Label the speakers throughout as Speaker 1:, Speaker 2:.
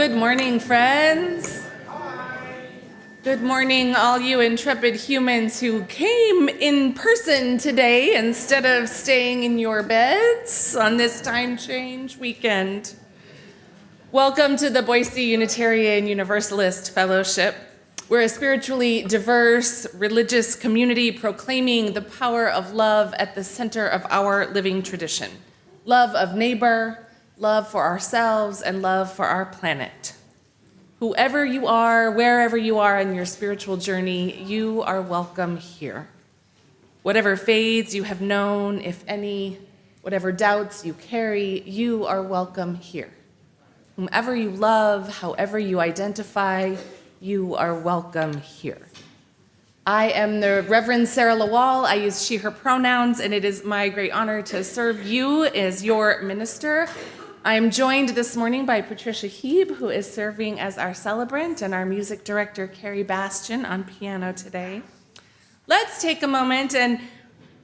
Speaker 1: Good morning, friends. Good morning, all you intrepid humans who came in person today instead of staying in your beds on this time change weekend. Welcome to the Boise Unitarian Universalist Fellowship. We're a spiritually diverse religious community proclaiming the power of love at the center of our living tradition. Love of neighbor, love for ourselves, and love for our planet. Whoever you are, wherever you are in your spiritual journey, you are welcome here. Whatever faiths you have known, if any, whatever doubts you carry, you are welcome here. Whomever you love, however you identify, you are welcome here. I am the Reverend Sara LaWall. I use she, her pronouns, and it is my great honor to serve you as your minister. I am joined this morning by Patricia Heeb, who is serving as our celebrant, and our music director, Carrie Bastian, on piano today. Let's take a moment and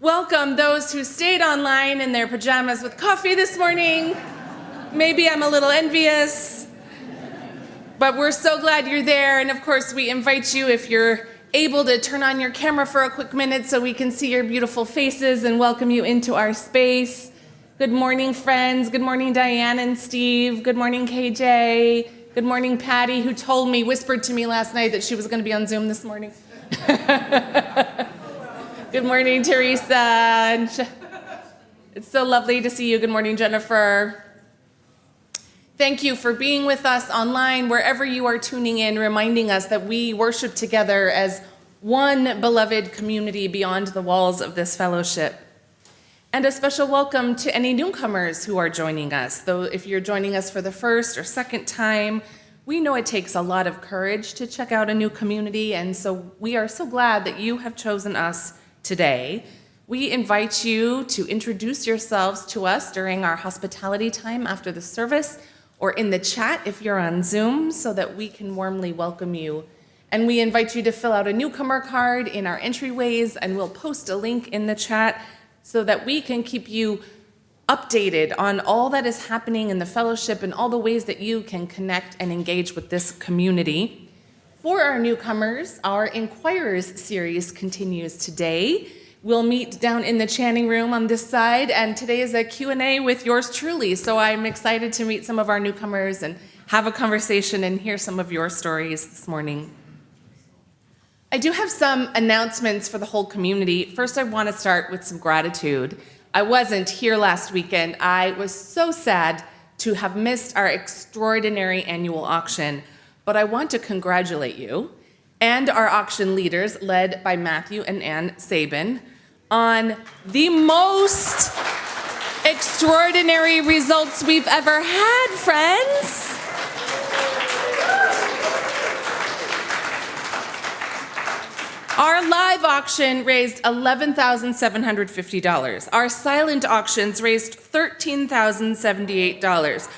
Speaker 1: welcome those who stayed online in their pajamas with coffee this morning. Maybe I'm a little envious, but we're so glad you're there. And of course, we invite you, if you're able, to turn on your camera for a quick minute so we can see your beautiful faces and welcome you into our space. Good morning, friends. Good morning, Diane and Steve. Good morning, KJ. Good morning, Patty, who whispered to me last night that she was going to be on Zoom this morning. Good morning, Teresa. It's so lovely to see you. Good morning, Jennifer. Thank you for being with us online, wherever you are tuning in, reminding us that we worship together as one beloved community beyond the walls of this fellowship. And a special welcome to any newcomers who are joining us. Though if you're joining us for the first or second time, we know it takes a lot of courage to check out a new community, and so we are so glad that you have chosen us today. We invite you to introduce yourselves to us during our hospitality time after the service, or in the chat if you're on Zoom, so that we can warmly welcome you. And we invite you to fill out a newcomer card in our entryways, and we'll post a link in the chat so that we can keep you updated on all that is happening in the fellowship and all the ways that you can connect and engage with this community. For our newcomers, our Inquirers series continues today. We'll meet down in the Channing room on this side, and today is a Q&A with yours truly, so I'm excited to meet some of our newcomers and have a conversation and hear some of your stories this morning. I do have some announcements for the whole community. First, I want to start with some gratitude. I wasn't here last weekend. I was so sad to have missed our extraordinary annual auction, but I want to congratulate you and our auction leaders, led by Matthew and Ann Sabin, on the most extraordinary results we've ever had, friends. Our live auction raised $11,750. Our silent auctions raised $13,078.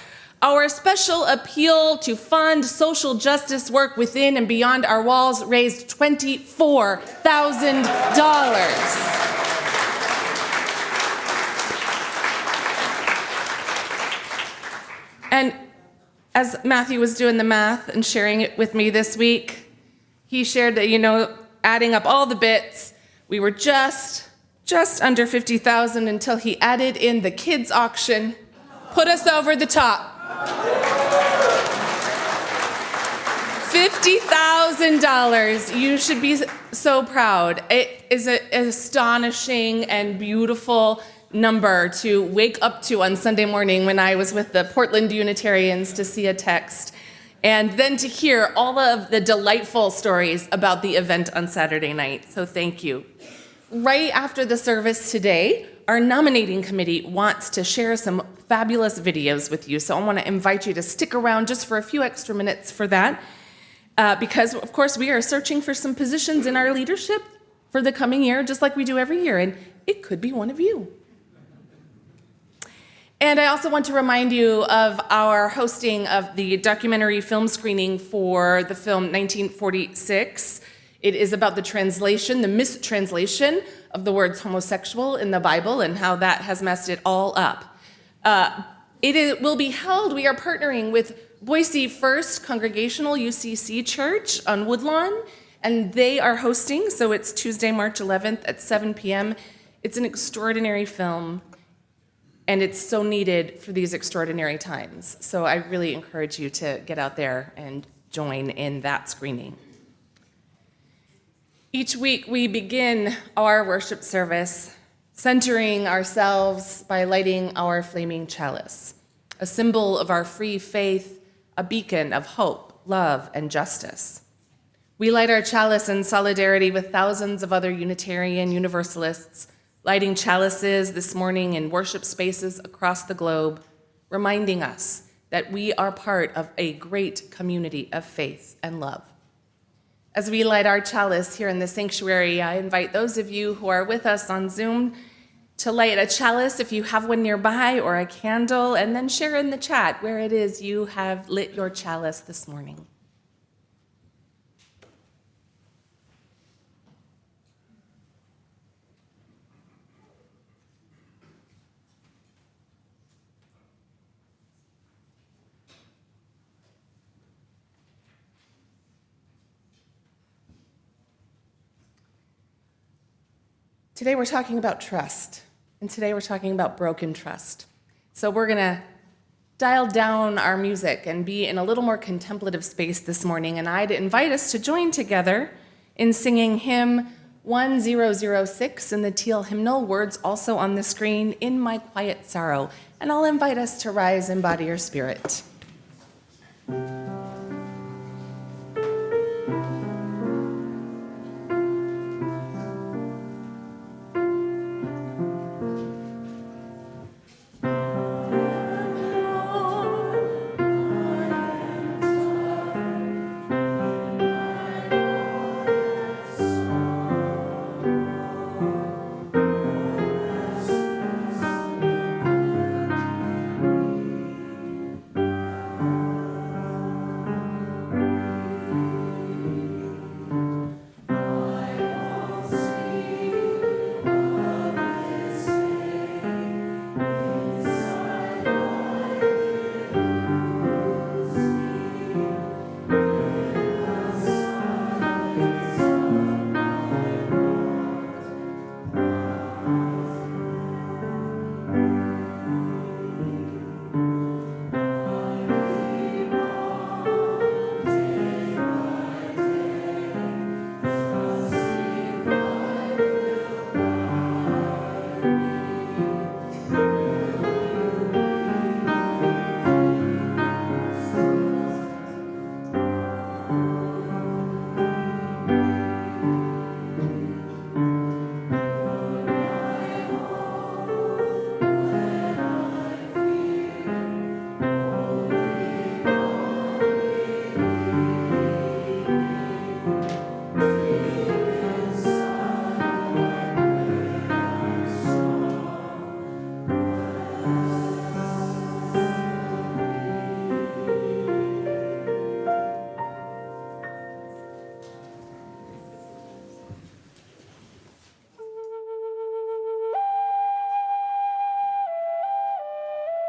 Speaker 1: Our special appeal to fund social justice work within and beyond our walls raised $24,000. And as Matthew was doing the math and sharing it with me this week, he shared that, adding up all the bits, we were just under 50,000 until he added in the kids auction, put us over the top. $50,000. You should be so proud. It is an astonishing and beautiful number to wake up to on Sunday morning when I was with the Portland Unitarians to see a text, and then to hear all of the delightful stories about the event on Saturday night. So thank you. Right after the service today, our nominating committee wants to share some fabulous videos with you. So I want to invite you to stick around just for a few extra minutes for that. Because, of course, we are searching for some positions in our leadership for the coming year, just like we do every year. And it could be one of you. And I also want to remind you of our hosting of the documentary film screening for the film 1946. It is about the translation, the mistranslation of the words homosexual in the Bible and how that has messed it all up. It will be held, we are partnering with Boise First Congregational UCC Church on Woodlawn, and they are hosting, so it's Tuesday, March 11th at 7 p.m. It's an extraordinary film, and it's so needed for these extraordinary times. So I really encourage you to get out there and join in that screening. Each week we begin our worship service centering ourselves by lighting our flaming chalice, a symbol of our free faith, a beacon of hope, love, and justice. We light our chalice in solidarity with thousands of other Unitarian Universalists lighting chalices this morning in worship spaces across the globe, reminding us that we are part of a great community of faith and love. As we light our chalice here in the sanctuary, I invite those of you who are with us on Zoom to light a chalice if you have one nearby, or a candle, and then share in the chat where it is you have lit your chalice this morning. Today we're talking about trust, and today we're talking about broken trust. So we're gonna dial down our music and be in a little more contemplative space this morning, and I'd invite us to join together in singing hymn 1006 in the teal hymnal, words also on the screen, In My Quiet Sorrow. And I'll invite us to rise and body your spirit.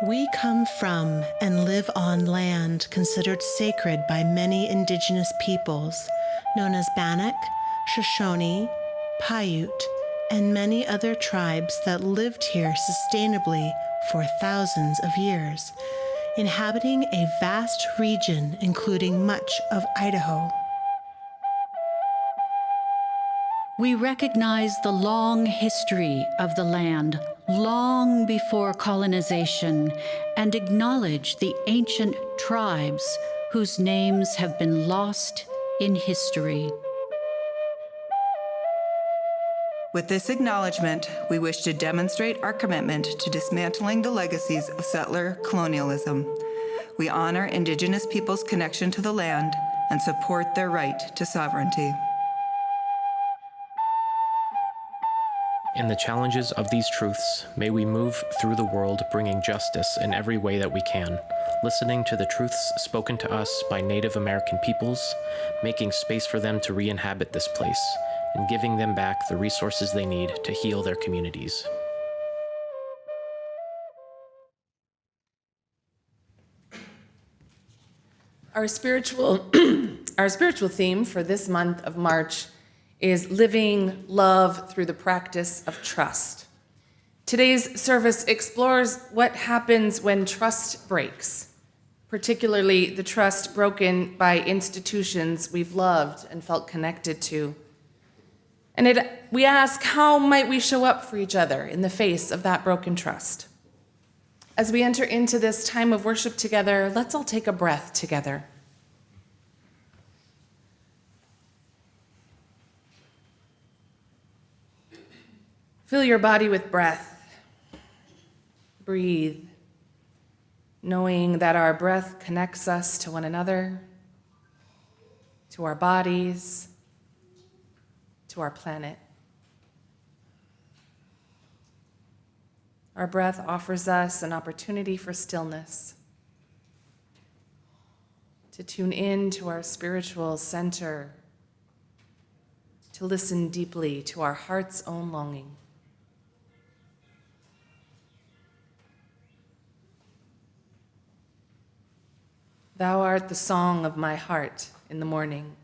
Speaker 2: We come from and live on land considered sacred by many indigenous peoples, known as Bannock, Shoshone, Paiute, and many other tribes that lived here sustainably for thousands of years, inhabiting a vast region including much of Idaho.
Speaker 3: We recognize the long history of the land, long before colonization, and acknowledge the ancient tribes whose names have been lost in history.
Speaker 4: With this acknowledgement, we wish to demonstrate our commitment to dismantling the legacies of settler colonialism. We honor Indigenous peoples' connection to the land and support their right to sovereignty.
Speaker 5: In the challenges of these truths, may we move through the world bringing justice in every way that we can, listening to the truths spoken to us by Native American peoples, making space for them to re-inhabit this place, and giving them back the resources they need to heal their communities.
Speaker 1: Our spiritual our spiritual theme for this month of March is living love through the practice of trust. Today's service explores what happens when trust breaks, particularly the trust broken by institutions we've loved and felt connected to. And we ask, how might we show up for each other in the face of that broken trust? As we enter into this time of worship together, let's all take a breath together. Fill your body with breath. Breathe, knowing that our breath connects us to one another, to our bodies, to our planet. Our breath offers us an opportunity for stillness, to tune in to our spiritual center, to listen deeply to our heart's own longing. Thou art the song of my heart in the morning.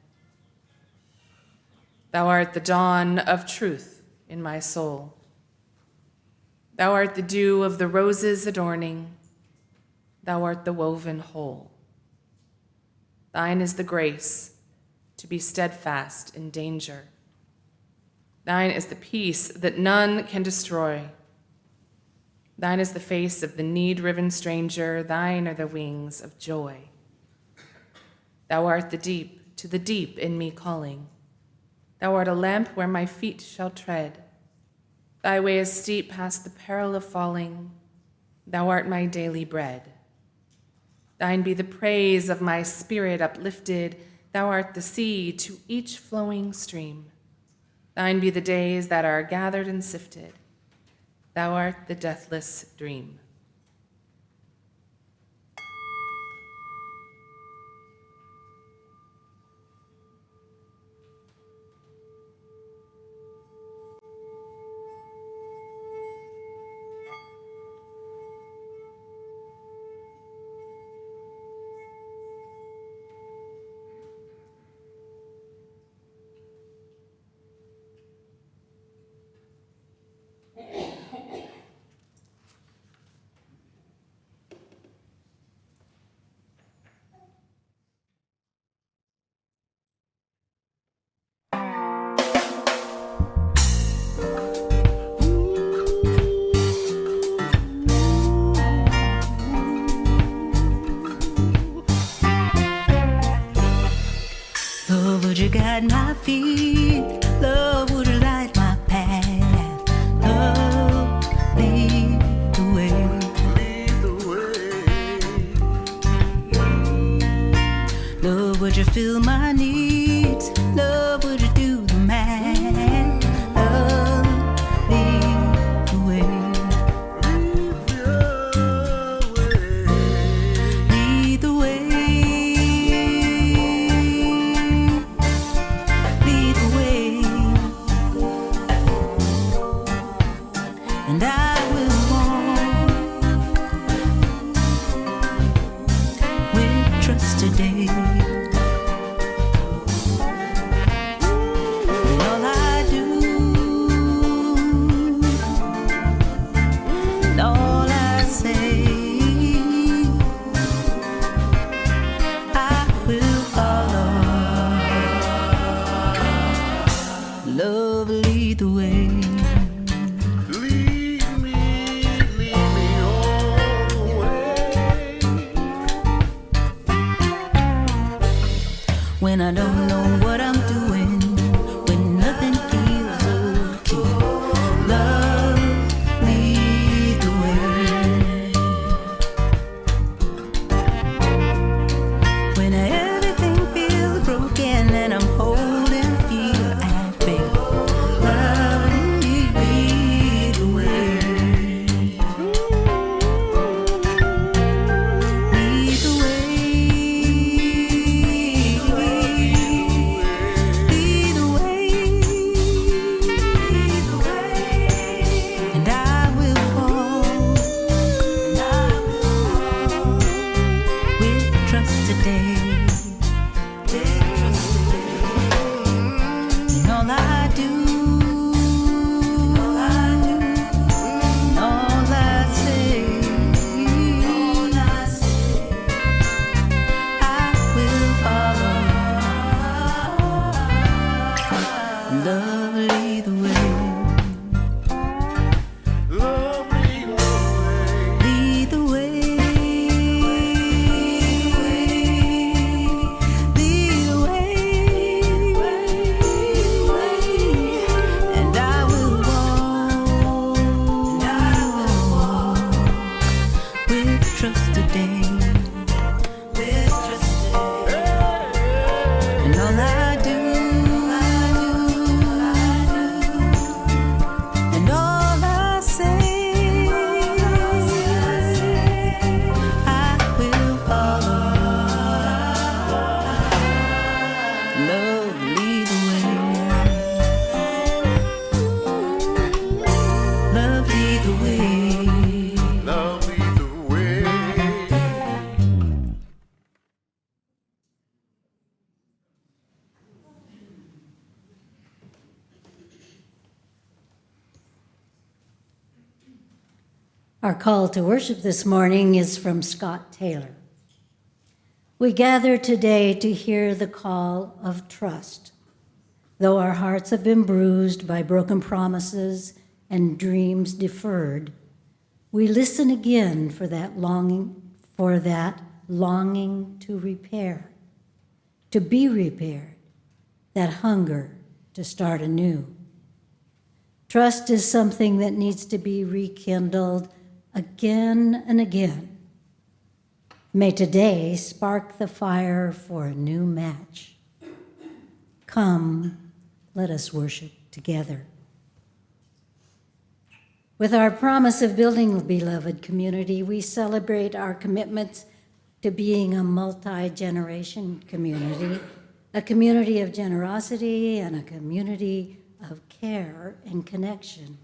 Speaker 1: Thou art the dawn of truth in my soul. Thou art the dew of the roses adorning. Thou art the woven whole. Thine is the grace to be steadfast in danger. Thine is the peace that none can destroy. Thine is the face of the need-riven stranger. Thine are the wings of joy. Thou art the deep, to the deep in me calling. Thou art a lamp where my feet shall tread. Thy way is steep past the peril of falling. Thou art my daily bread. Thine be the praise of my spirit uplifted. Thou art the sea to each flowing stream. Thine be the days that are gathered and sifted. Thou art the deathless dream.
Speaker 6: Love, would you guide my feet? Love, would you light my path? Love, lead the way. Love, would you fill my needs? Love, would you do the math? Love, lead the way. Lead the way. And I will walk with trust today. And all I do, and all I say, I will follow. Love, lead the way. When I don't know what I'm doing, when nothing feels okay, love, lead the way. When everything feels broken and I'm holding fear at bay, love, lead
Speaker 7: Our call to worship this morning is from Scott Taylor. We gather today to hear the call of trust. Though our hearts have been bruised by broken promises and dreams deferred, we listen again for that longing to repair, to be repaired, that hunger to start anew. Trust is something that needs to be rekindled again and again. May today spark the fire for a new match. Come, let us worship together. With our promise of building a beloved community, we celebrate our commitments to being a multi-generation community, a community of generosity and a community of care and connection.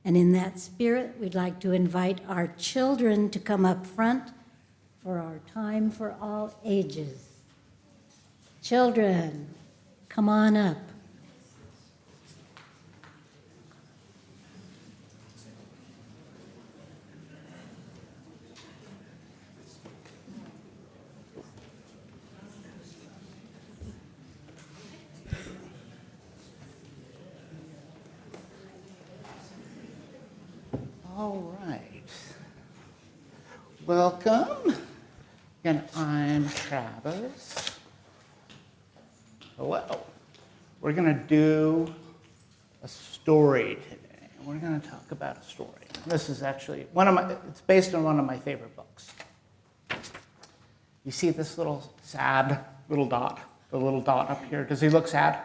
Speaker 7: And in that spirit, we'd like to invite our children to come up front for our time for all ages. Children, come on up.
Speaker 8: All right. Welcome. And I'm Travis. Hello. We're going to do a story today. We're going to talk about a story. This is actually it's based on one of my favorite books. You see this little sad little dot? The little dot up here. Does he look sad?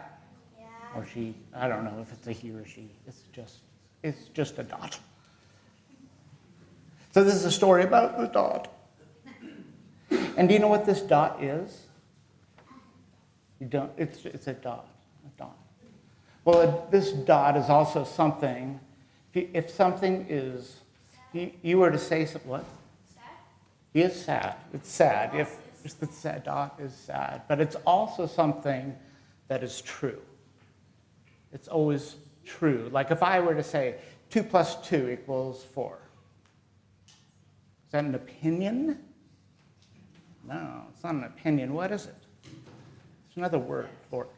Speaker 8: Yeah. Or she? I don't know if it's a he or she. It's just a dot. So this is a story about the dot. And do you know what this dot is? You don't. It's a dot. A dot. Well, this dot is also something. If something is, you were to say something. What? Sad. He is sad. It's sad. If the sad dot is sad, but it's also something that is true. It's always true. Like if I were to say 2 + 2 = 4. Is that an opinion? No, it's not an opinion. What is it? It's another word for it.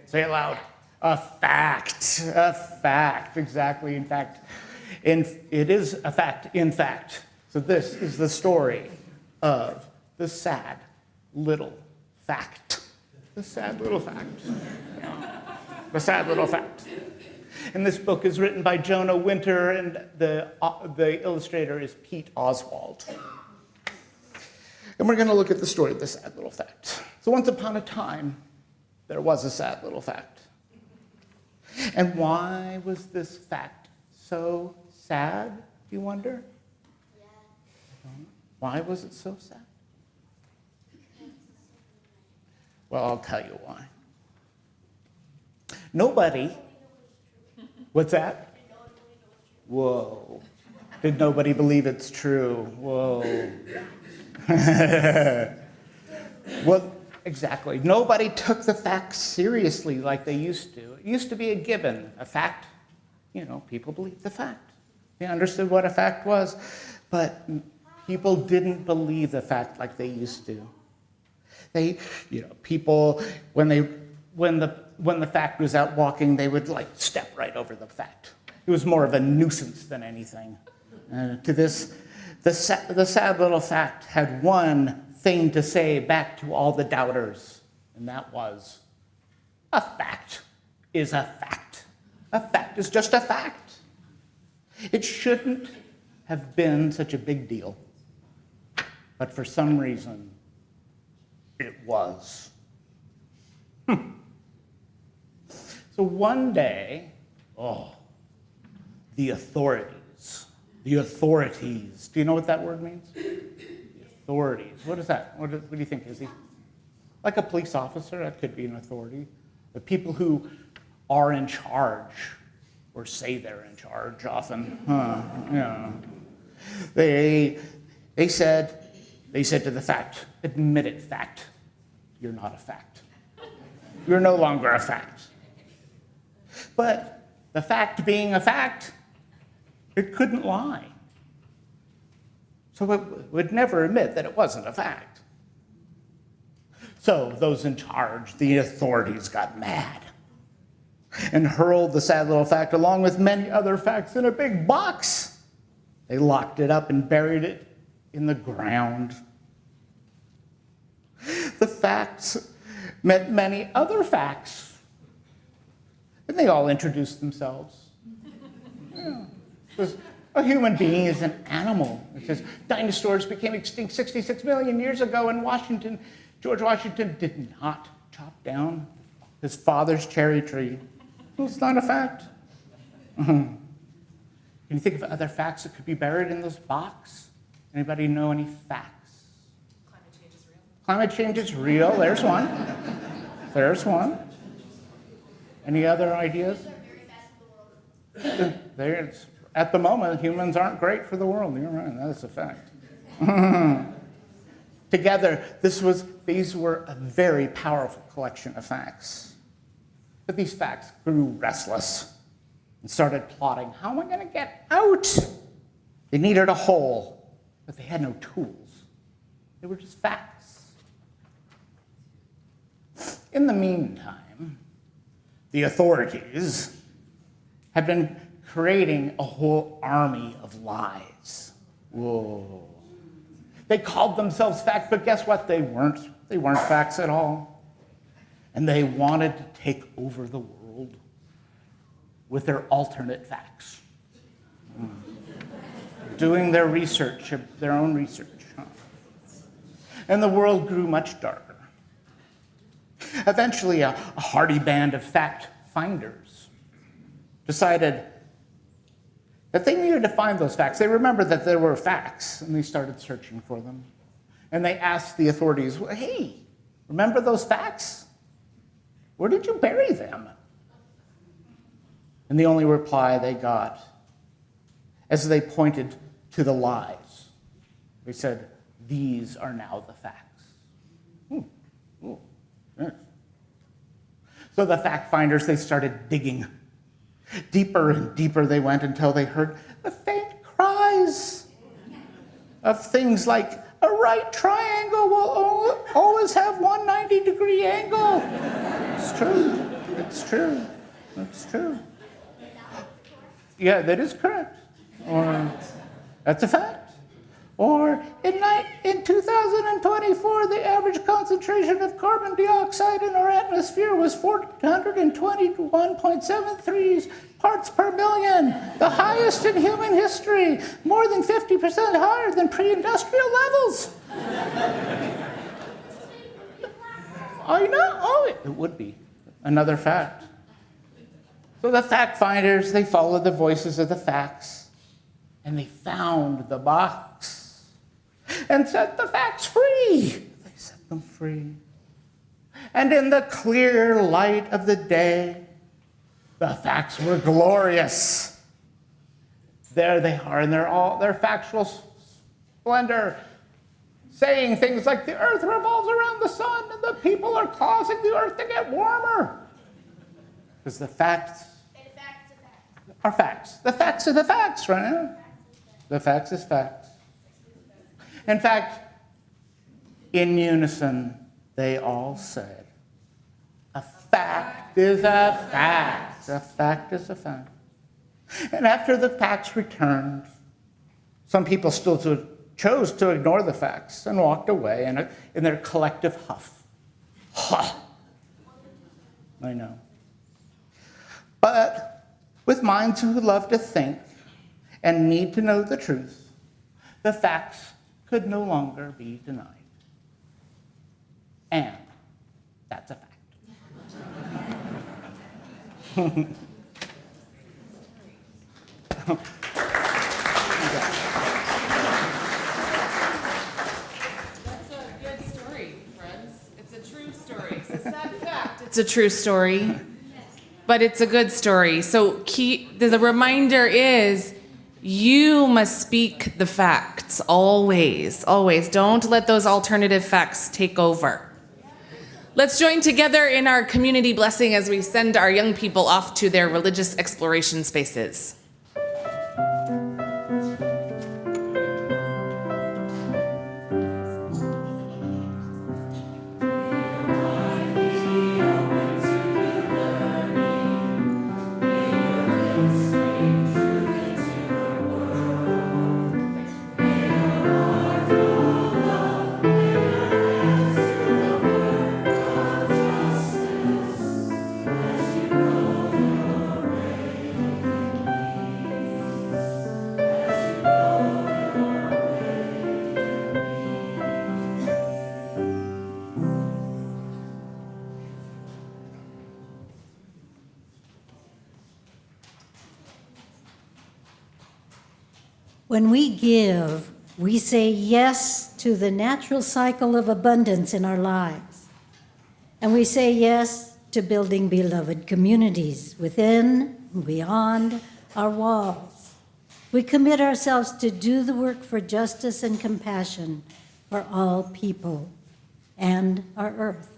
Speaker 8: Say it loud. A fact. A fact. Exactly. In fact, it is a fact. In fact. So this is the story of the sad little fact. The sad little fact. The sad little fact. And this book is written by Jonah Winter, and the illustrator is Pete Oswald. And we're going to look at the story of the sad little fact. So once upon a time, there was a sad little fact. And why was this fact so sad, you wonder? Yeah. Why was it so sad? Well, I'll tell you why. Nobody... What's that? Whoa. Did nobody believe it's true? Whoa. Well, exactly. Nobody took the facts seriously like they used to. It used to be a given. A fact, people believed the fact. They understood what a fact was, but people didn't believe the fact like they used to. People, when the fact was out walking, they would step right over the fact. It was more of a nuisance than anything. The sad little fact had one thing to say back to all the doubters, and that was, a fact is a fact. A fact is just a fact. It shouldn't have been such a big deal, but for some reason, it was. So one day, the authorities. Do you know what that word means? The authorities. What is that? What do you think, Izzy? Like a police officer, that could be an authority. The people who are in charge, or say they're in charge often. They said to the fact, admit it, fact. You're not a fact. You're no longer a fact. But the fact being a fact, it couldn't lie. So it would never admit that it wasn't a fact. So those in charge, the authorities, got mad and hurled the sad little fact along with many other facts in a big box. They locked it up and buried it in the ground. The facts met many other facts, and they all introduced themselves. Yeah. Because a human being is an animal. It says dinosaurs became extinct 66 million years ago in Washington. George Washington did not chop down his father's cherry tree. Well, it's not a fact. Can you think of other facts that could be buried in this box? Anybody know any facts?
Speaker 1: Climate change is real.
Speaker 8: Climate change is real. There's one. There's one. Any other ideas? There's, at the moment, humans aren't great for the world. You're right. That's a fact. Together, these were a very powerful collection of facts. But these facts grew restless and started plotting, how am I going to get out? They needed a hole, but they had no tools. They were just facts. In the meantime, the authorities had been creating a whole army of lies. Whoa. They called themselves facts, but guess what? They weren't. They weren't facts at all. And they wanted to take over the world with their alternate facts. Doing their research, their own research. And the world grew much darker. Eventually, a hardy band of fact finders decided that they needed to find those facts. They remembered that there were facts, and they started searching for them. And they asked the authorities, hey, remember those facts? Where did you bury them? And the only reply they got, as they pointed to the lies, they said, these are now the facts. Ooh, yes. So the fact finders, they started digging. Deeper and deeper they went until they heard the faint cries of things like, a right triangle will always have 190-degree angle. It's true. It's true. It's true. Yeah, that is correct. Or that's a fact. Or in 2024, the average concentration of carbon dioxide in our atmosphere was 421.73 parts per million, the highest in human history, more than 50% higher than pre-industrial levels. I know. Oh, it would be another fact. So the fact finders, they followed the voices of the facts, and they found the box and set the facts free. They set them free. And in the clear light of the day, the facts were glorious. There they are in their factual splendor, saying things like the earth revolves around the sun and the people are causing the earth to get warmer. Because the facts are facts. The facts are the facts, right? The facts is facts. In fact, in unison, they all said, a fact is a fact. A fact is a fact. And after the facts returned, some people still chose to ignore the facts and walked away in their collective huff. Ha! I know. But with minds who love to think and need to know the truth, the facts could no longer be denied. And that's a fact.
Speaker 1: It's a true story, but it's a good story. So the reminder is, you must speak the facts, always, always. Don't let those alternative facts take over. Let's join together in our community blessing as we send our young people off to their religious exploration spaces.
Speaker 7: When we give, we say yes to the natural cycle of abundance in our lives. And we say yes to building beloved communities within and beyond our walls. We commit ourselves to do the work for justice and compassion for all people and our earth.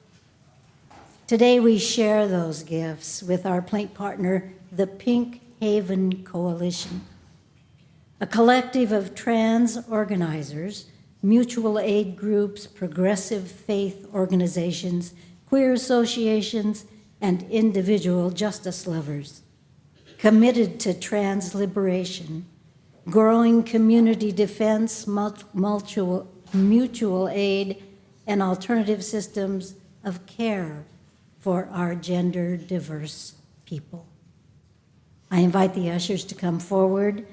Speaker 7: Today we share those gifts with our plaint partner, the Pink Haven Coalition, a collective of trans organizers, mutual aid groups, progressive faith organizations, queer associations, and individual justice lovers, committed to trans liberation, growing community defense, mutual aid, and alternative systems of care for our gender diverse people. I invite the ushers to come forward.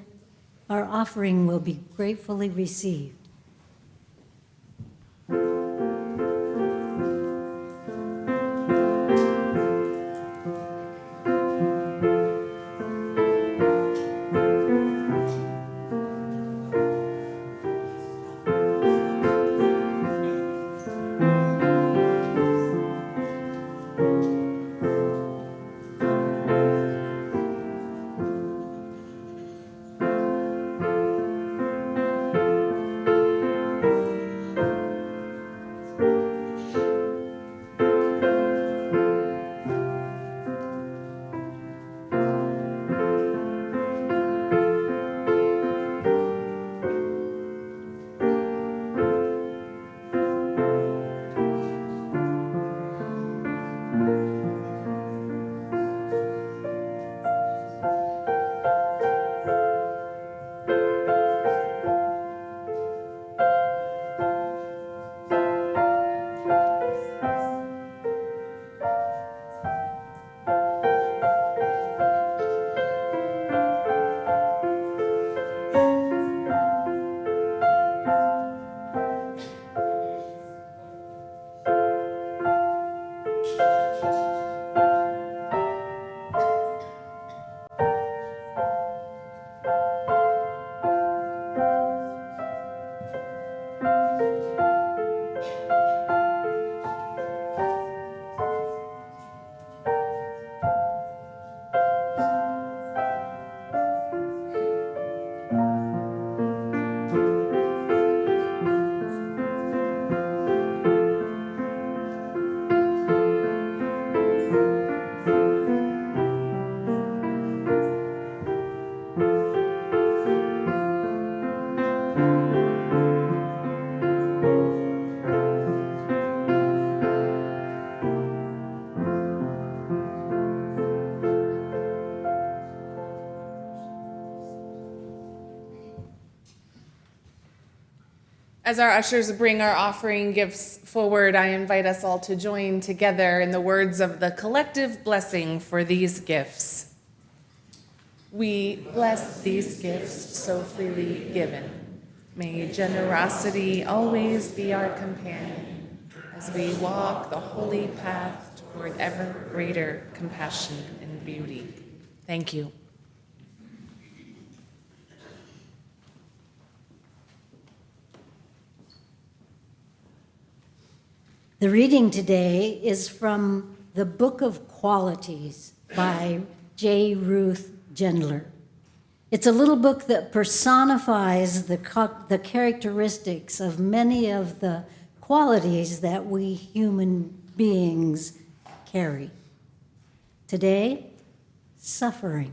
Speaker 7: Our offering will be gratefully received.
Speaker 1: As our ushers bring our offering gifts forward, I invite us all to join together in the words of the collective blessing for these gifts. We bless these gifts so freely given. May generosity always be our companion as we walk the holy path toward ever greater compassion and beauty. Thank you.
Speaker 7: The reading today is from the Book of Qualities by J. Ruth Gendler. It's a little book that personifies the characteristics of many of the qualities that we human beings carry. Today, suffering.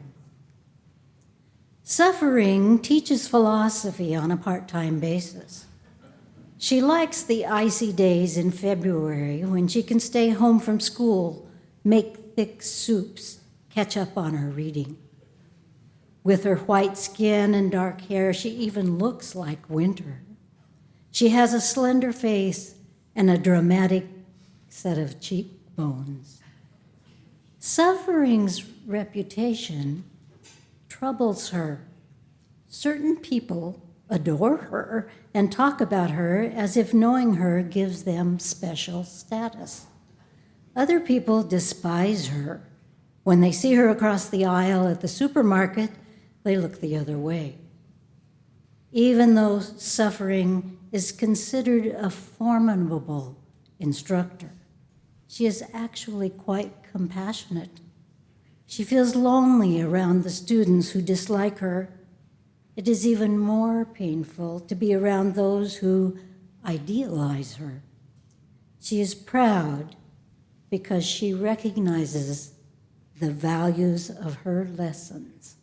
Speaker 7: Suffering teaches philosophy on a part-time basis. She likes the icy days in February when she can stay home from school, make thick soups, catch up on her reading. With her white skin and dark hair, she even looks like winter. She has a slender face and a dramatic set of cheekbones. Suffering's reputation troubles her. Certain people adore her and talk about her as if knowing her gives them special status. Other people despise her. When they see her across the aisle at the supermarket, they look the other way. even though suffering is considered a formidable instructor. She is actually quite compassionate. She feels lonely around the students who dislike her. It is even more painful to be around those who idealize her. She is proud because she recognizes the values of her lessons.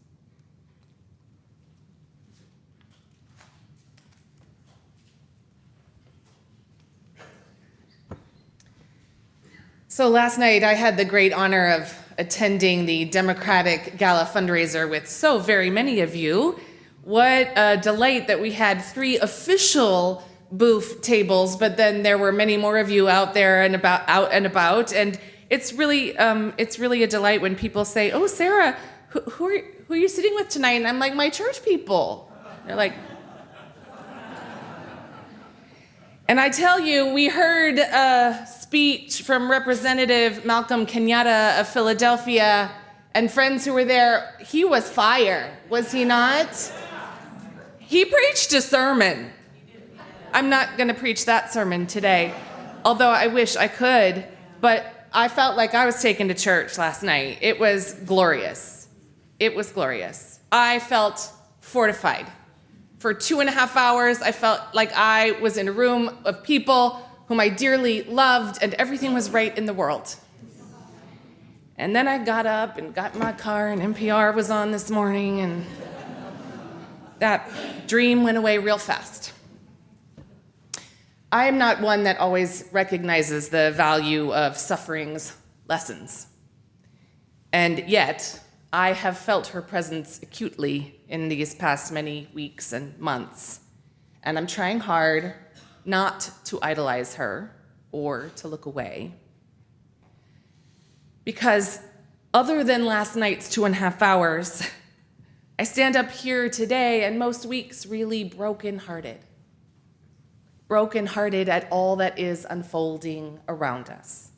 Speaker 1: So last night I had the great honor of attending the Democratic Gala fundraiser with so very many of you. What a delight that we had 3 official booth tables, but then there were many more of you out there and about. And it's really a delight when people say, "Oh, Sarah, who are you sitting with tonight?" And I'm like, "My church people." They're like, and I tell you, we heard a speech from Representative Malcolm Kenyatta of Philadelphia, and friends who were there. He was fire, was he not? He preached a sermon. I'm not going to preach that sermon today, although I wish I could, but I felt like I was taken to church last night. It was glorious. It was glorious. I felt fortified. For 2.5 hours, I felt like I was in a room of people whom I dearly loved, and everything was right in the world. And then I got up and got in my car, and NPR was on this morning, and that dream went away real fast. I am not one that always recognizes the value of suffering's lessons. And yet, I have felt her presence acutely in these past many weeks and months. And I'm trying hard not to idolize her or to look away. Because other than last night's 2.5 hours, I stand up here today and most weeks really brokenhearted. Brokenhearted at all that is unfolding around us.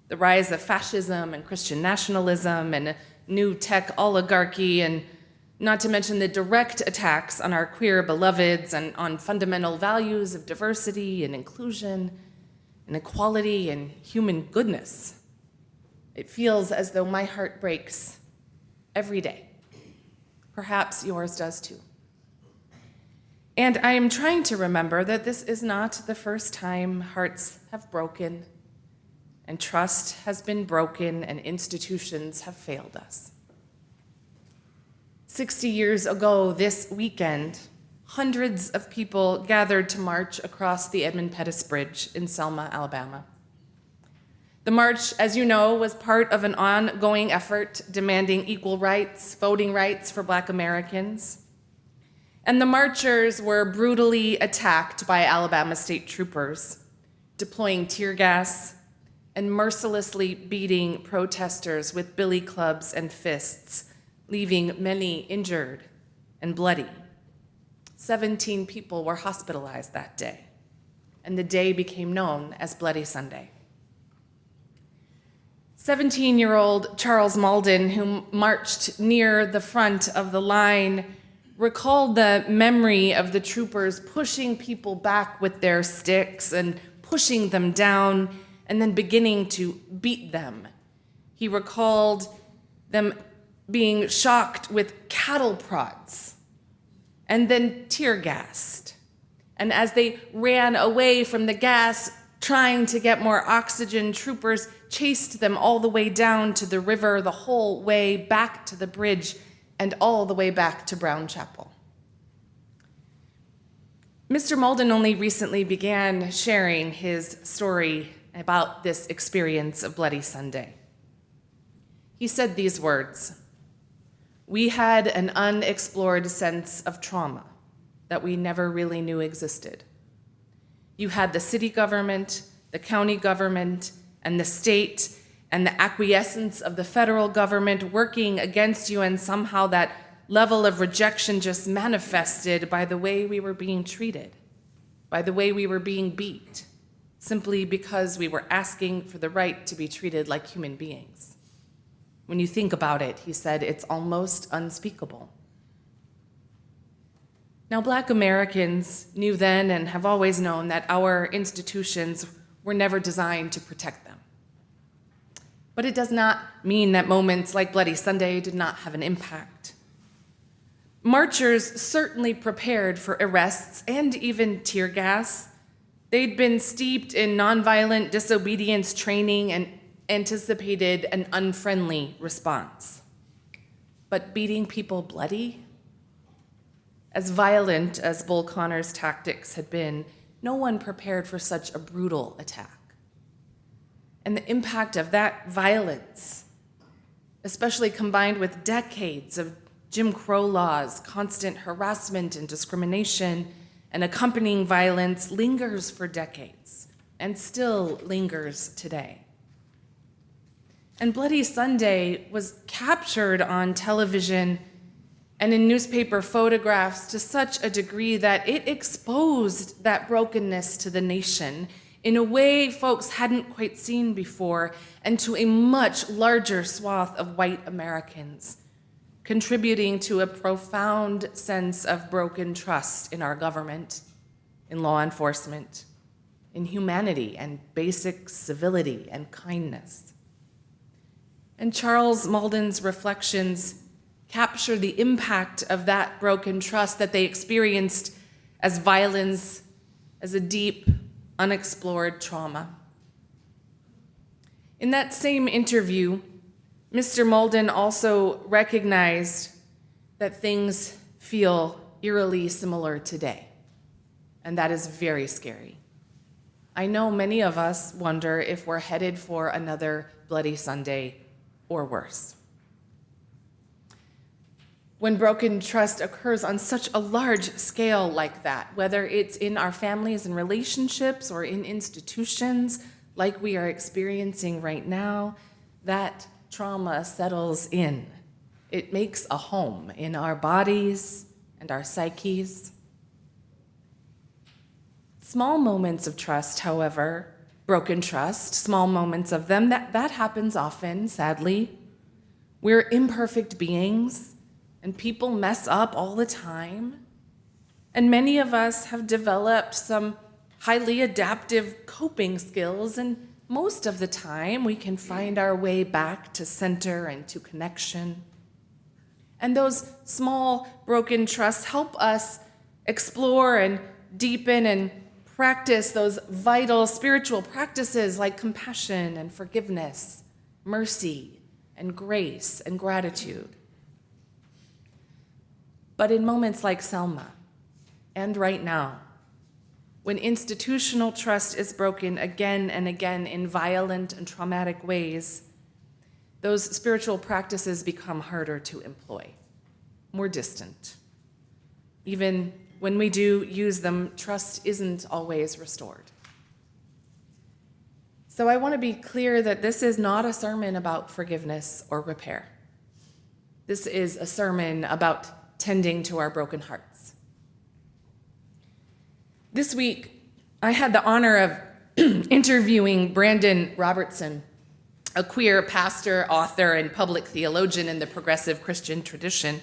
Speaker 1: The rise of fascism and Christian nationalism and a new tech oligarchy, and not to mention the direct attacks on our queer beloveds and on fundamental values of diversity and inclusion and equality and human goodness. It feels as though my heart breaks every day. Perhaps yours does too. And I am trying to remember that this is not the first time hearts have broken and trust has been broken and institutions have failed us. 60 years ago this weekend, hundreds of people gathered to march across the Edmund Pettus Bridge in Selma, Alabama. The march, as you know, was part of an ongoing effort demanding equal rights, voting rights for Black Americans. And the marchers were brutally attacked by Alabama state troopers, deploying tear gas and mercilessly beating protesters with billy clubs and fists, leaving many injured and bloody. 17 people were hospitalized that day, and the day became known as Bloody Sunday. 17-year-old Charles Malden, who marched near the front of the line, recalled the memory of the troopers pushing people back with their sticks and pushing them down and then beginning to beat them. He recalled them being shocked with cattle prods and then tear gassed. And as they ran away from the gas, trying to get more oxygen, troopers chased them all the way down to the river, the whole way back to the bridge, and all the way back to Brown Chapel. Mr. Malden only recently began sharing his story about this experience of Bloody Sunday. He said these words: "We had an unexplored sense of trauma that we never really knew existed. You had the city government, the county government, and the state, and the acquiescence of the federal government working against you, and somehow that level of rejection just manifested by the way we were being treated, by the way we were being beat, simply because we were asking for the right to be treated like human beings. When you think about it," he said, "it's almost unspeakable." Now, Black Americans knew then and have always known that our institutions were never designed to protect them. But it does not mean that moments like Bloody Sunday did not have an impact. Marchers certainly prepared for arrests and even tear gas. They'd been steeped in nonviolent disobedience training and anticipated an unfriendly response. But beating people bloody? As violent as Bull Connor's tactics had been, no one prepared for such a brutal attack. And the impact of that violence, especially combined with decades of Jim Crow laws, constant harassment and discrimination, and accompanying violence, lingers for decades and still lingers today. And Bloody Sunday was captured on television and in newspaper photographs to such a degree that it exposed that brokenness to the nation in a way folks hadn't quite seen before, and to a much larger swath of white Americans, contributing to a profound sense of broken trust in our government, in law enforcement, in humanity and basic civility and kindness. And Charles Malden's reflections capture the impact of that broken trust that they experienced as violence, as a deep, unexplored trauma. In that same interview, Mr. Malden also recognized that things feel eerily similar today, and that is very scary. I know many of us wonder if we're headed for another Bloody Sunday or worse. When broken trust occurs on such a large scale like that, whether it's in our families and relationships or in institutions like we are experiencing right now, that trauma settles in. It makes a home in our bodies and our psyches. Small moments of trust, however, broken trust, small moments of them, that happens often, sadly. We're imperfect beings, and people mess up all the time. And many of us have developed some highly adaptive coping skills, and most of the time we can find our way back to center and to connection. And those small broken trusts help us explore and deepen and practice those vital spiritual practices like compassion and forgiveness, mercy and grace and gratitude. But in moments like Selma, and right now, when institutional trust is broken again and again in violent and traumatic ways, those spiritual practices become harder to employ, more distant. Even when we do use them, trust isn't always restored. So I want to be clear that this is not a sermon about forgiveness or repair. This is a sermon about tending to our broken hearts. This week, I had the honor of interviewing Brandon Robertson, a queer pastor, author, and public theologian in the progressive Christian tradition.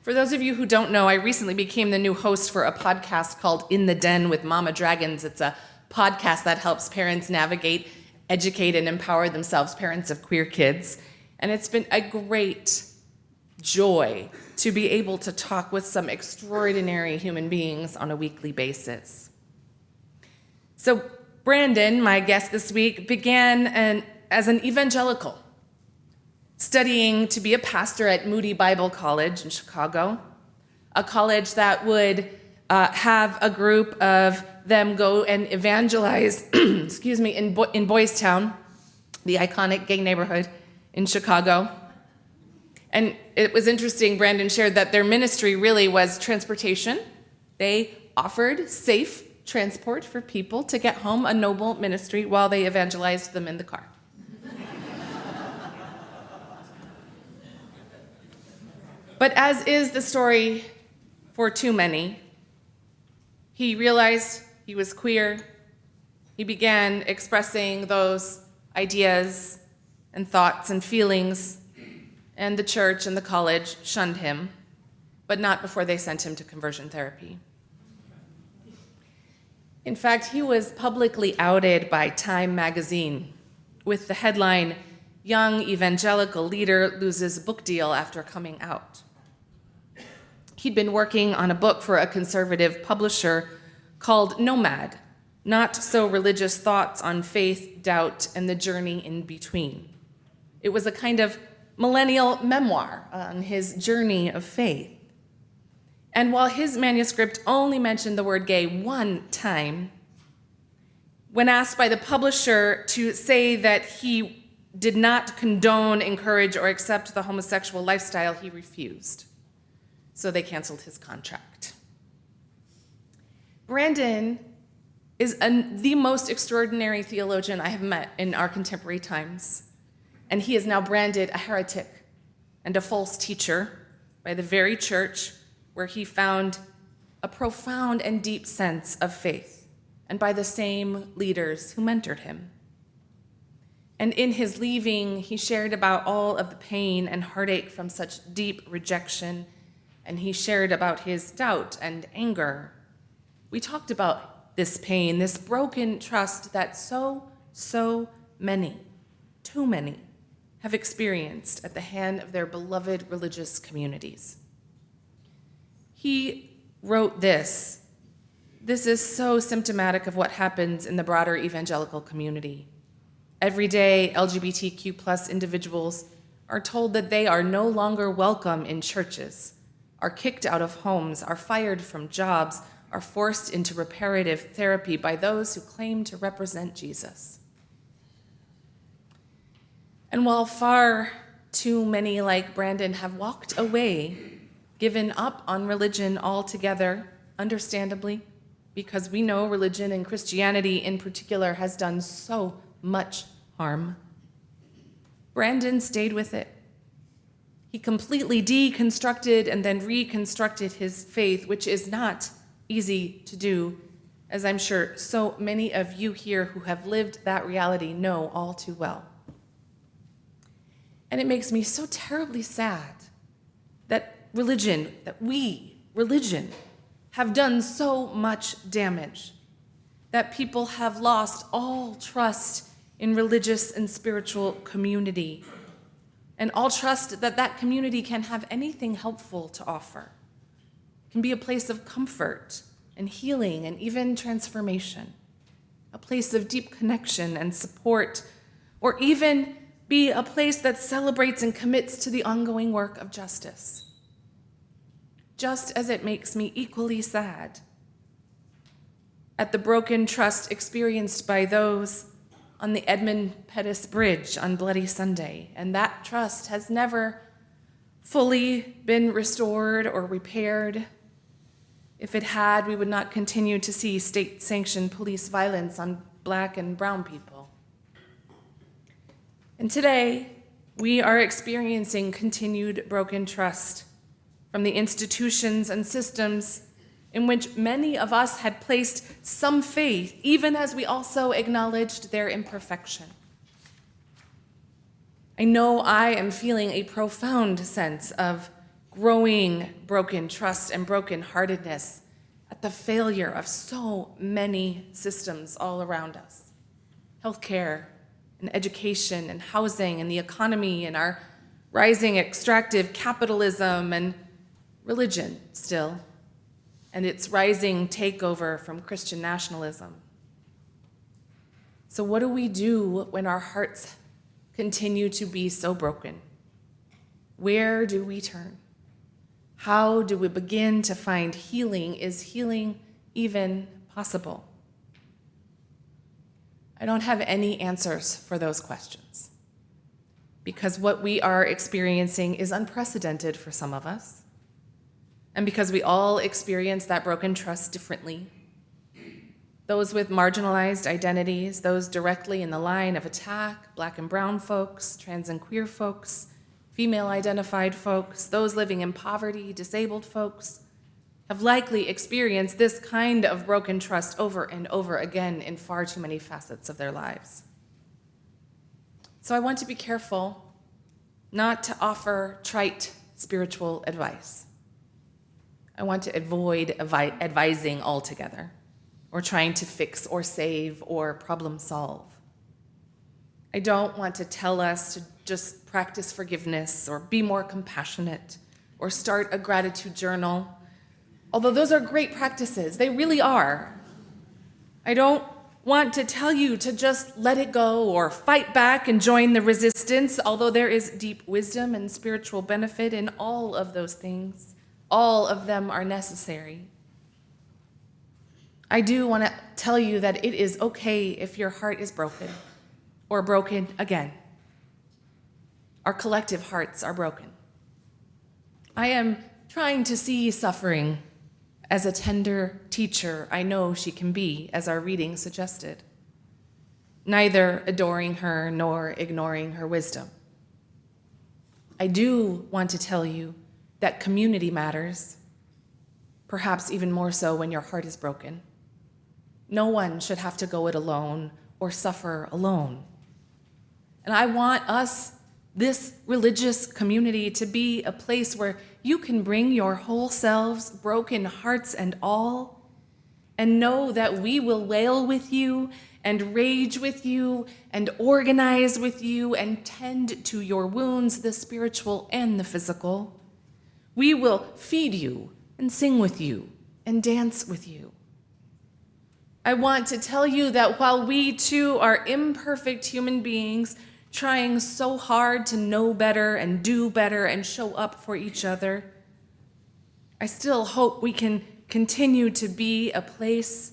Speaker 1: For those of you who don't know, I recently became the new host for a podcast called In the Den with Mama Dragons. It's a podcast that helps parents navigate, educate, and empower themselves, parents of queer kids. And it's been a great joy to be able to talk with some extraordinary human beings on a weekly basis. So Brandon, my guest this week, began as an evangelical, studying to be a pastor at Moody Bible College in Chicago, a college that would have a group of them go and evangelize, in Boys Town, the iconic gay neighborhood in Chicago. And it was interesting, Brandon shared that their ministry really was transportation. They offered safe transport for people to get home, a noble ministry, while they evangelized them in the car. But as is the story for too many, he realized he was queer. He began expressing those ideas and thoughts and feelings, and the church and the college shunned him. but not before they sent him to conversion therapy. In fact, he was publicly outed by Time magazine with the headline, "Young Evangelical Leader Loses Book Deal After Coming Out." He'd been working on a book for a conservative publisher called Nomad, Not So Religious Thoughts on Faith, Doubt, and the Journey in Between. It was a kind of millennial memoir on his journey of faith. And while his manuscript only mentioned the word gay one time, when asked by the publisher to say that he did not condone, encourage, or accept the homosexual lifestyle, he refused. So they canceled his contract. Brandon is the most extraordinary theologian I have met in our contemporary times, and he is now branded a heretic and a false teacher by the very church where he found a profound and deep sense of faith, and by the same leaders who mentored him. And in his leaving, he shared about all of the pain and heartache from such deep rejection, and he shared about his doubt and anger. We talked about this pain, this broken trust that so many, too many, have experienced at the hand of their beloved religious communities. He wrote this. This is so symptomatic of what happens in the broader evangelical community. Every day, LGBTQ+ individuals are told that they are no longer welcome in churches, are kicked out of homes, are fired from jobs, are forced into reparative therapy by those who claim to represent Jesus. And while far too many like Brandon have walked away, given up on religion altogether, understandably, because we know religion and Christianity in particular has done so much harm, Brandon stayed with it. He completely deconstructed and then reconstructed his faith, which is not easy to do, as I'm sure so many of you here who have lived that reality know all too well. And it makes me so terribly sad that religion, have done so much damage, that people have lost all trust in religious and spiritual community, and all trust that that community can have anything helpful to offer. It can be a place of comfort and healing and even transformation, a place of deep connection and support, or even be a place that celebrates and commits to the ongoing work of justice. Just as it makes me equally sad at the broken trust experienced by those on the Edmund Pettus Bridge on Bloody Sunday, and that trust has never fully been restored or repaired. If it had, we would not continue to see state-sanctioned police violence on Black and brown people. And today, we are experiencing continued broken trust from the institutions and systems in which many of us had placed some faith, even as we also acknowledged their imperfection. I know I am feeling a profound sense of growing broken trust and brokenheartedness at the failure of so many systems all around us. Healthcare and education and housing and the economy and our rising extractive capitalism and religion still, and its rising takeover from Christian nationalism. So what do we do when our hearts continue to be so broken? Where do we turn? How do we begin to find healing? Is healing even possible? I don't have any answers for those questions, because what we are experiencing is unprecedented for some of us, and because we all experience that broken trust differently. Those with marginalized identities, those directly in the line of attack, Black and brown folks, trans and queer folks, female-identified folks, those living in poverty, disabled folks, have likely experienced this kind of broken trust over and over again in far too many facets of their lives. So I want to be careful not to offer trite spiritual advice. I want to avoid advising altogether, or trying to fix or save or problem solve. I don't want to tell us to just practice forgiveness or be more compassionate or start a gratitude journal, although those are great practices. They really are. I don't want to tell you to just let it go or fight back and join the resistance, although there is deep wisdom and spiritual benefit in all of those things. All of them are necessary. I do want to tell you that it is okay if your heart is broken or broken again. Our collective hearts are broken. I am trying to see suffering as a tender teacher I know she can be, as our reading suggested, neither adoring her nor ignoring her wisdom. I do want to tell you that community matters, perhaps even more so when your heart is broken. No one should have to go it alone or suffer alone. And I want us, this religious community, to be a place where you can bring your whole selves, broken hearts and all, and know that we will wail with you and rage with you and organize with you and tend to your wounds, the spiritual and the physical. We will feed you and sing with you and dance with you. I want to tell you that while we too are imperfect human beings trying so hard to know better and do better and show up for each other, I still hope we can continue to be a place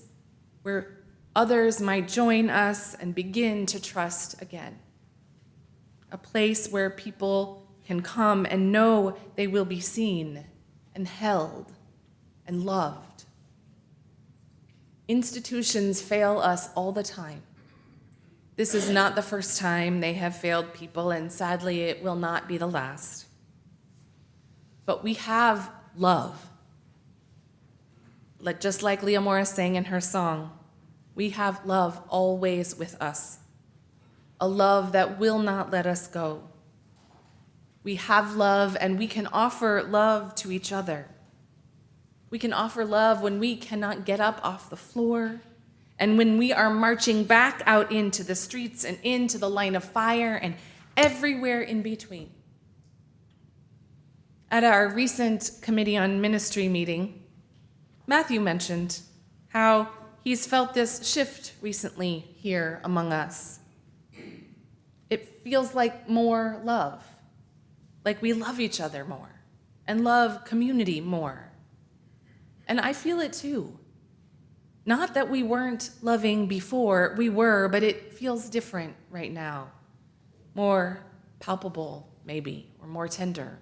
Speaker 1: where others might join us and begin to trust again. A place where people can come and know they will be seen and held and loved. Institutions fail us all the time. This is not the first time they have failed people, and sadly, it will not be the last. But we have love. Just like Leah Morris sang in her song, we have love always with us, a love that will not let us go. We have love, and we can offer love to each other. We can offer love when we cannot get up off the floor, and when we are marching back out into the streets and into the line of fire and everywhere in between. At our recent Committee on Ministry meeting, Matthew mentioned how he's felt this shift recently here among us. It feels like more love, like we love each other more and love community more. And I feel it too. Not that we weren't loving before, we were, but it feels different right now. More palpable, maybe, or more tender.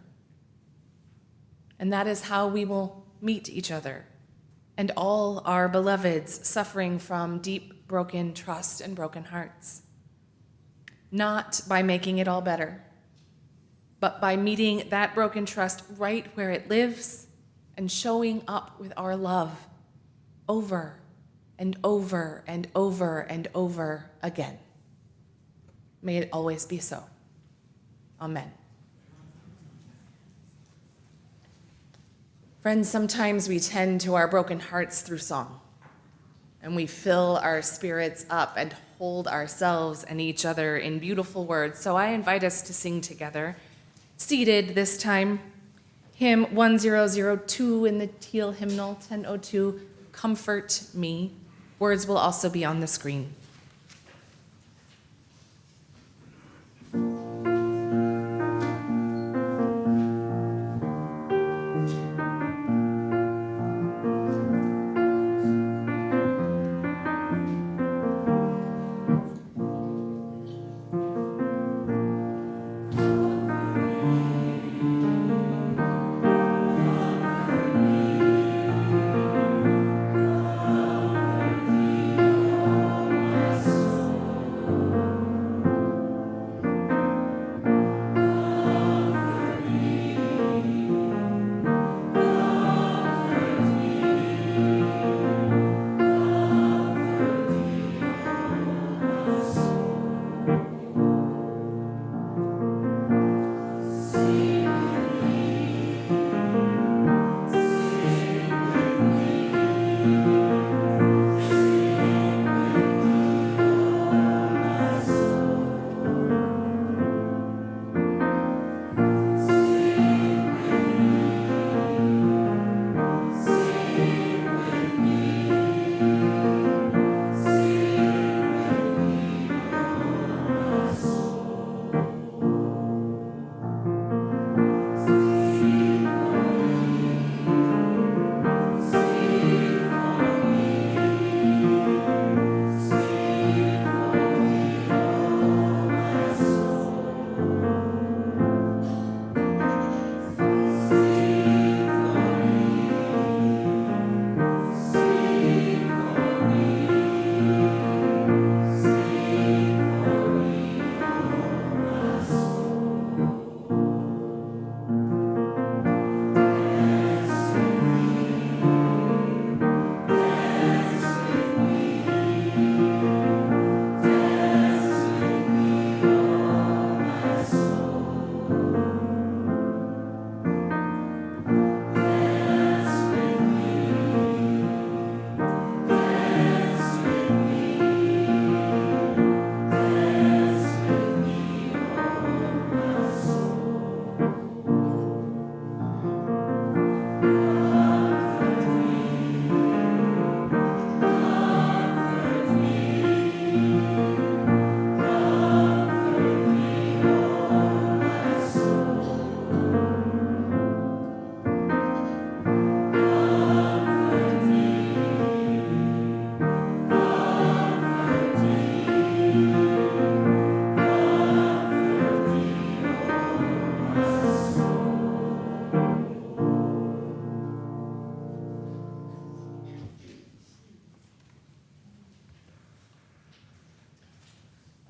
Speaker 1: And that is how we will meet each other and all our beloveds suffering from deep, broken trust and broken hearts. Not by making it all better, but by meeting that broken trust right where it lives and showing up with our love over and over and over and over again. May it always be so. Amen. Friends, sometimes we tend to our broken hearts through song, and we fill our spirits up and hold ourselves and each other in beautiful words. So I invite us to sing together, seated this time, hymn 1002 in the Teal hymnal, 1002, Comfort Me. Words will also be on the screen.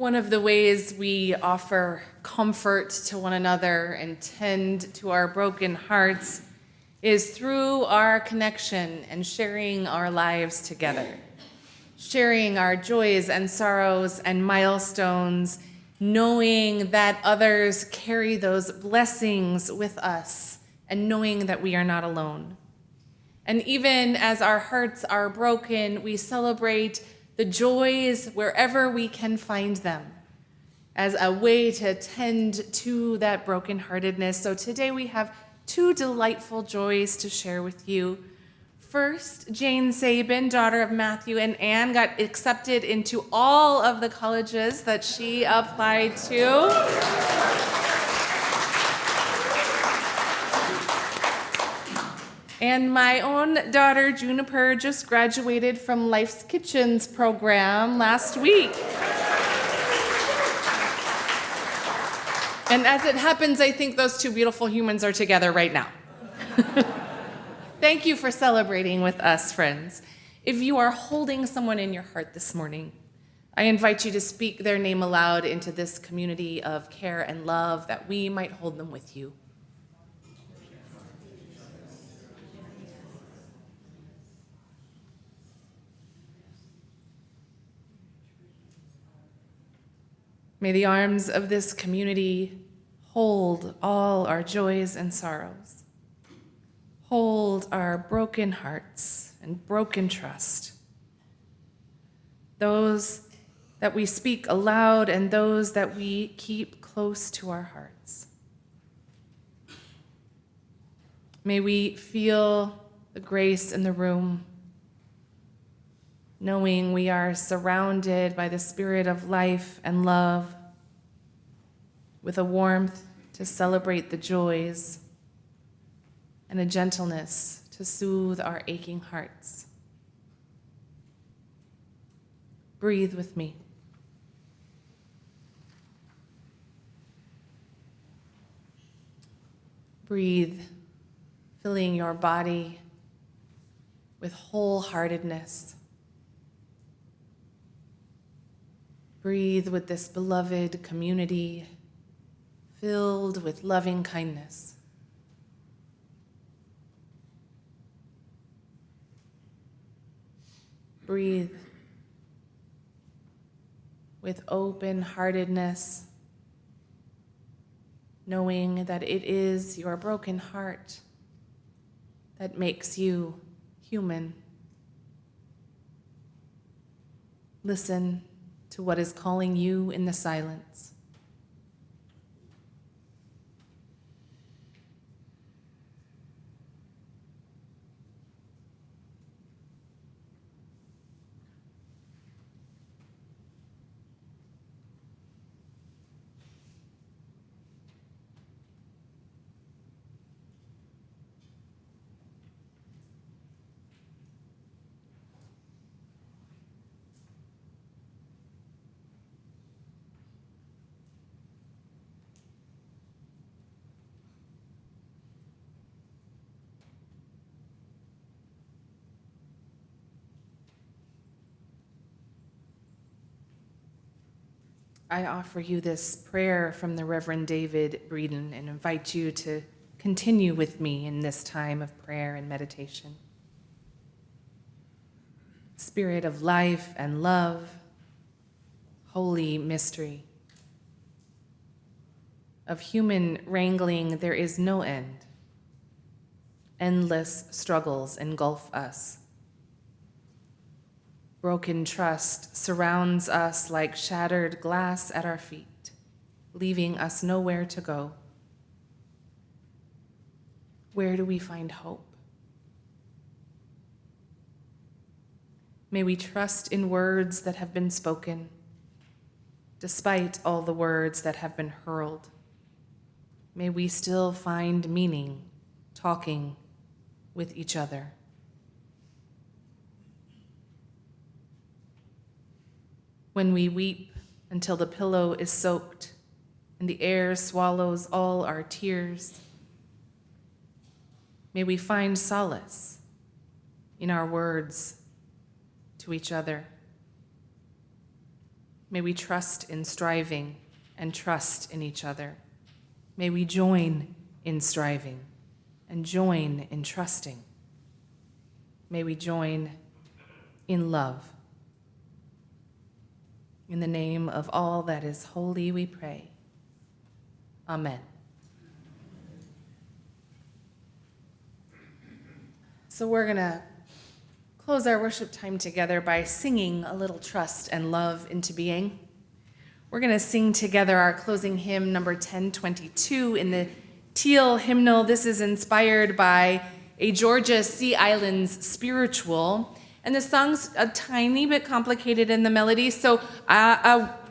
Speaker 1: One of the ways we offer comfort to one another and tend to our broken hearts is through our connection and sharing our lives together, sharing our joys and sorrows and milestones, knowing that others carry those blessings with us and knowing that we are not alone. And even as our hearts are broken, we celebrate the joys wherever we can find them as a way to tend to that brokenheartedness. So today we have two delightful joys to share with you. First, Jane Sabin, daughter of Matthew and Anne, got accepted into all of the colleges that she applied to. And my own daughter, Juniper, just graduated from Life's Kitchens program last week. And as it happens, I think those two beautiful humans are together right now. Thank you for celebrating with us, friends. If you are holding someone in your heart this morning, I invite you to speak their name aloud into this community of care and love that we might hold them with you. May the arms of this community hold all our joys and sorrows. Hold our broken hearts and broken trust. Those that we speak aloud and those that we keep close to our hearts. May we feel the grace in the room, knowing we are surrounded by the spirit of life and love, with a warmth to celebrate the joys and a gentleness to soothe our aching hearts. Breathe with me. Breathe, filling your body with wholeheartedness. Breathe with this beloved community filled with loving kindness. Breathe with open-heartedness, knowing that it is your broken heart that makes you human. Listen to what is calling you in the silence. I offer you this prayer from the Reverend David Breeden and invite you to continue with me in this time of prayer and meditation. Spirit of life and love, holy mystery. Of human wrangling there is no end. Endless struggles engulf us. Broken trust surrounds us like shattered glass at our feet, leaving us nowhere to go. Where do we find hope? May we trust in words that have been spoken, despite all the words that have been hurled. May we still find meaning talking with each other. When we weep until the pillow is soaked and the air swallows all our tears, may we find solace in our words to each other. May we trust in striving and trust in each other. May we join in striving and join in trusting. May we join in love. In the name of all that is holy, we pray. Amen. So we're going to close our worship time together by singing a little trust and love into being. We're going to sing together our closing hymn, number 1022, in the Teal hymnal. This is inspired by a Georgia Sea Islands spiritual. And the song's a tiny bit complicated in the melody, so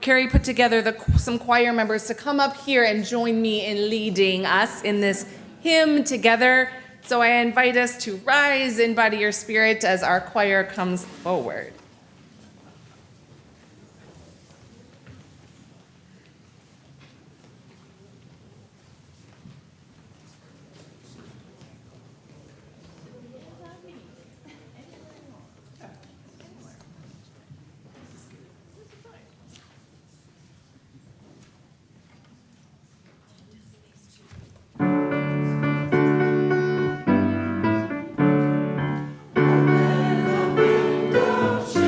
Speaker 1: Carrie put together some choir members to come up here and join me in leading us in this hymn together. So I invite us to rise in body or spirit as our choir comes forward.
Speaker 6: Shine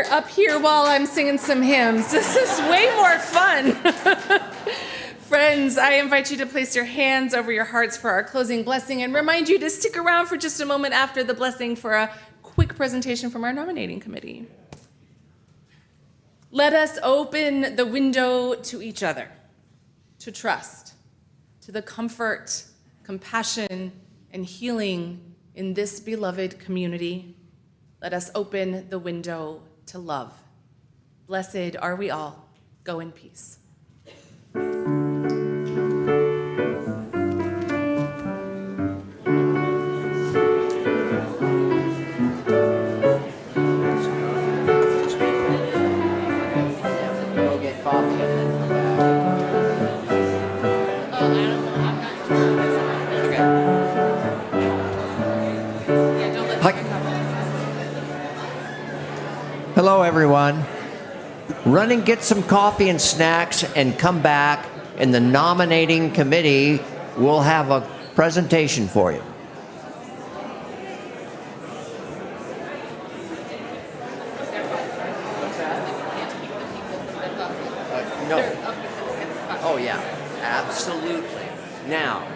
Speaker 1: up here while I'm singing some hymns. This is way more fun. Friends, I invite you to place your hands over your hearts for our closing blessing and remind you to stick around for just a moment after the blessing for a quick presentation from our nominating committee. Let us open the window to each other, to trust, to the comfort, compassion, and healing in this beloved community. Let us open the window to love. Blessed are we all. Go in peace.
Speaker 9: Hello, everyone. Run and get some coffee and snacks and come back, and the nominating committee will have a presentation for you. No. Oh, yeah, absolutely. Now,